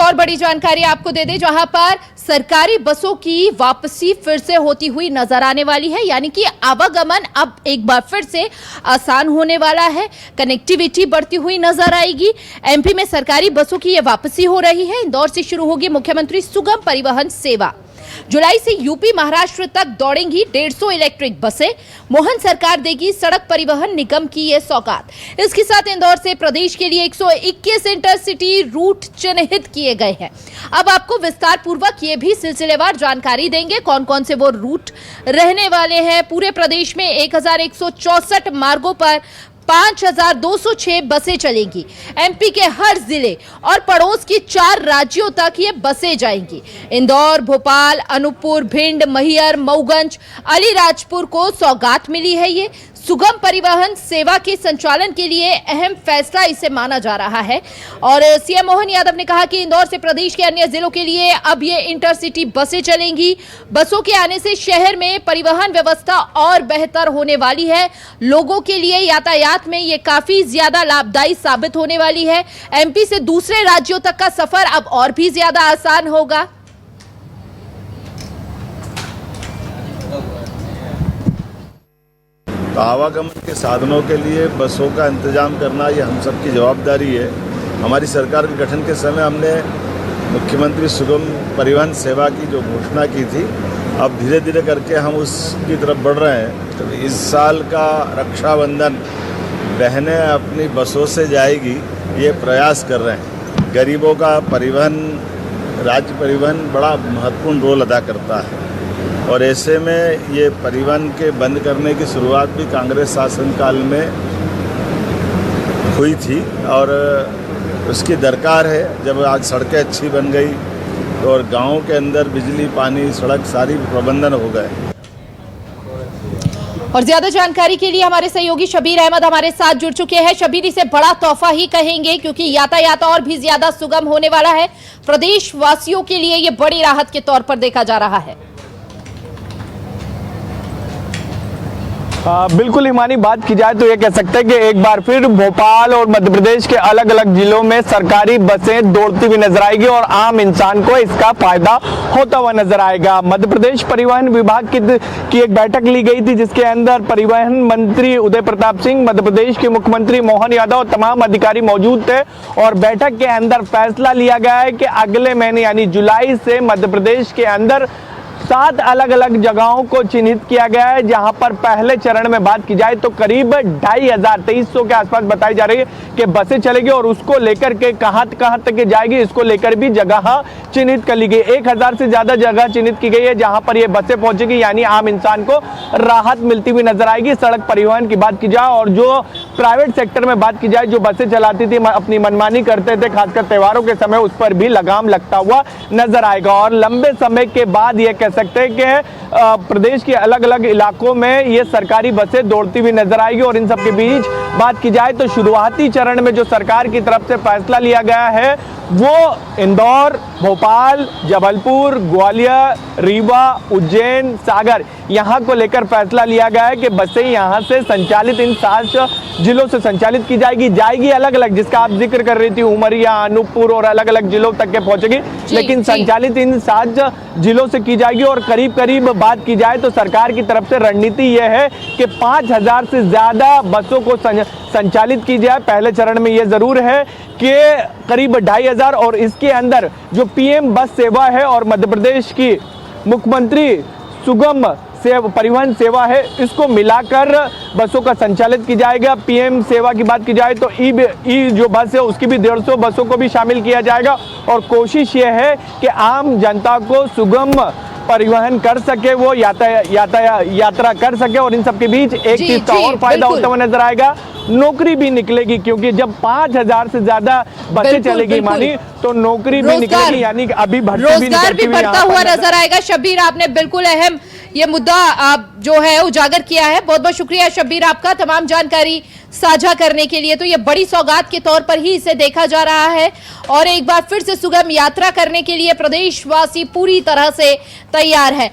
और बड़ी जानकारी आपको दे दें, जहां पर सरकारी बसों की वापसी फिर से होती हुई नजर आने वाली है। यानी कि आवागमन अब एक बार फिर से आसान होने वाला है, कनेक्टिविटी बढ़ती हुई नजर आएगी। एमपी में सरकारी बसों की यह वापसी हो रही है। इंदौर से शुरू होगी मुख्यमंत्री सुगम परिवहन सेवा। जुलाई से यूपी महाराष्ट्र तक दौड़ेंगी 150 इलेक्ट्रिक बसें। मोहन सरकार देगी सड़क परिवहन निगम की ये सौगात। इसके साथ इंदौर से प्रदेश के लिए 121 इंटरसिटी रूट चिन्हित किए गए हैं। अब आपको विस्तार पूर्वक ये भी सिलसिलेवार जानकारी देंगे कौन कौन से वो रूट रहने वाले हैं। पूरे प्रदेश में 1164 मार्गों पर 5206 बसें चलेंगी। एमपी के हर जिले और पड़ोस के 4 राज्यों तक ये बसें जाएंगी। इंदौर, भोपाल, अनूपपुर, भिंड, मैहर, मऊगंज, अलीराजपुर को सौगात मिली है। ये सुगम परिवहन सेवा के संचालन के लिए अहम फैसला इसे माना जा रहा है। और सीएम मोहन यादव ने कहा कि इंदौर से प्रदेश के अन्य जिलों के लिए अब ये इंटरसिटी बसें चलेंगी। बसों के आने से शहर में परिवहन व्यवस्था और बेहतर होने वाली है। लोगों के लिए यातायात में ये काफी ज्यादा लाभदायी साबित होने वाली है। एमपी से दूसरे राज्यों तक का सफर अब और भी ज्यादा आसान होगा। तो आवागमन के साधनों के लिए बसों का इंतजाम करना ये हम सबकी जवाबदारी है। हमारी सरकार के गठन के समय हमने मुख्यमंत्री सुगम परिवहन सेवा की जो घोषणा की थी, अब धीरे धीरे करके हम उसकी तरफ बढ़ रहे हैं। तो इस साल का रक्षाबंधन बहनें अपनी बसों से जाएगी, ये प्रयास कर रहे हैं। गरीबों का परिवहन, राज्य परिवहन बड़ा महत्वपूर्ण रोल अदा करता है और ऐसे में ये परिवहन के बंद करने की शुरुआत भी कांग्रेस शासनकाल में हुई थी और उसकी दरकार है। जब आज सड़कें अच्छी बन गई तो और गाँव के अंदर बिजली, पानी, सड़क सारी प्रबंधन हो गए। और ज्यादा जानकारी के लिए हमारे सहयोगी शबीर अहमद हमारे साथ जुड़ चुके हैं। शबीर, इसे बड़ा तोहफा ही कहेंगे क्योंकि यातायात और भी ज्यादा सुगम होने वाला है। प्रदेश वासियों के लिए ये बड़ी राहत के तौर पर देखा जा रहा है। बिल्कुल हिमानी, बात की जाए तो ये कह सकते हैं कि एक बार फिर भोपाल और मध्य प्रदेश के अलग अलग जिलों में सरकारी बसें दौड़ती हुई नजर आएगी और आम इंसान को इसका फायदा होता हुआ नजर आएगा। मध्य प्रदेश परिवहन विभाग की एक बैठक ली गई थी जिसके अंदर परिवहन मंत्री उदय प्रताप सिंह, मध्य प्रदेश के मुख्यमंत्री मोहन यादव और तमाम अधिकारी मौजूद थे और बैठक के अंदर फैसला लिया गया है कि अगले महीने यानी जुलाई से मध्य प्रदेश के अंदर 7 अलग अलग जगहों को चिन्हित किया गया है, जहां पर पहले चरण में बात की जाए तो करीब 2300 के आसपास बताई जा रही है कि बसें चलेगी और उसको लेकर के कहां तक जाएगी, इसको लेकर भी जगह चिन्हित कर ली गई। 1000 से ज्यादा जगह चिन्हित की गई है जहां पर ये बसें पहुंचेगी, यानी आम इंसान को राहत मिलती हुई नजर आएगी। सड़क परिवहन की बात की जाए और जो प्राइवेट सेक्टर में बात की जाए, जो बसें चलाती थी, अपनी मनमानी करते थे, खासकर त्योहारों के समय, उस पर भी लगाम लगता हुआ नजर आएगा। और लंबे समय के बाद ये कह सकते हैं कि प्रदेश के अलग अलग इलाकों में ये सरकारी बसें दौड़ती हुई नजर आएगी। और इन सब के बीच बात की जाए तो शुरुआती चरण में जो सरकार की तरफ से फैसला लिया गया है वो इंदौर, भोपाल, जबलपुर, ग्वालियर, रीवा, उज्जैन, सागर, यहाँ को लेकर फैसला लिया गया है कि बसें यहाँ से संचालित इन 7 जिलों से संचालित की जाएगी अलग अलग, जिसका आप जिक्र कर रही थी, उमरिया, अनूपपुर और अलग अलग जिलों तक के पहुंचेगी, लेकिन संचालित इन 7 जिलों से की जाएगी। और करीब करीब बात की जाए तो सरकार की तरफ से रणनीति यह है कि 5000 से ज्यादा बसों को संचालित की जाए। पहले चरण में यह जरूर है कि करीब 2500 और इसके अंदर जो पीएम बस सेवा है और मध्य प्रदेश की मुख्यमंत्री सुगम परिवहन सेवा है, इसको मिलाकर बसों का संचालित की जाएगा। पीएम सेवा की बात की जाए तो ई जो बस है उसकी भी 150 बसों को भी शामिल किया जाएगा और कोशिश ये है कि आम जनता को सुगम परिवहन कर सके, वो यात्रा कर सके। और इन सबके बीच एक चीज का और फायदा होता हुआ नजर आएगा, नौकरी भी निकलेगी, क्योंकि जब 5000 से ज्यादा बसें चलेगी मानी तो नौकरी भी निकलेगी, यानी कि अभी रोजगार भी बढ़ता हुआ नजर आएगा। शबीर, आपने बिल्कुल अहम ये मुद्दा आप जो है उजागर किया है। बहुत बहुत शुक्रिया शबीर आपका तमाम जानकारी साझा करने के लिए। तो ये बड़ी सौगात के तौर पर ही इसे देखा जा रहा है और एक बार फिर से सुगम यात्रा करने के लिए प्रदेशवासी पूरी तरह से तैयार है।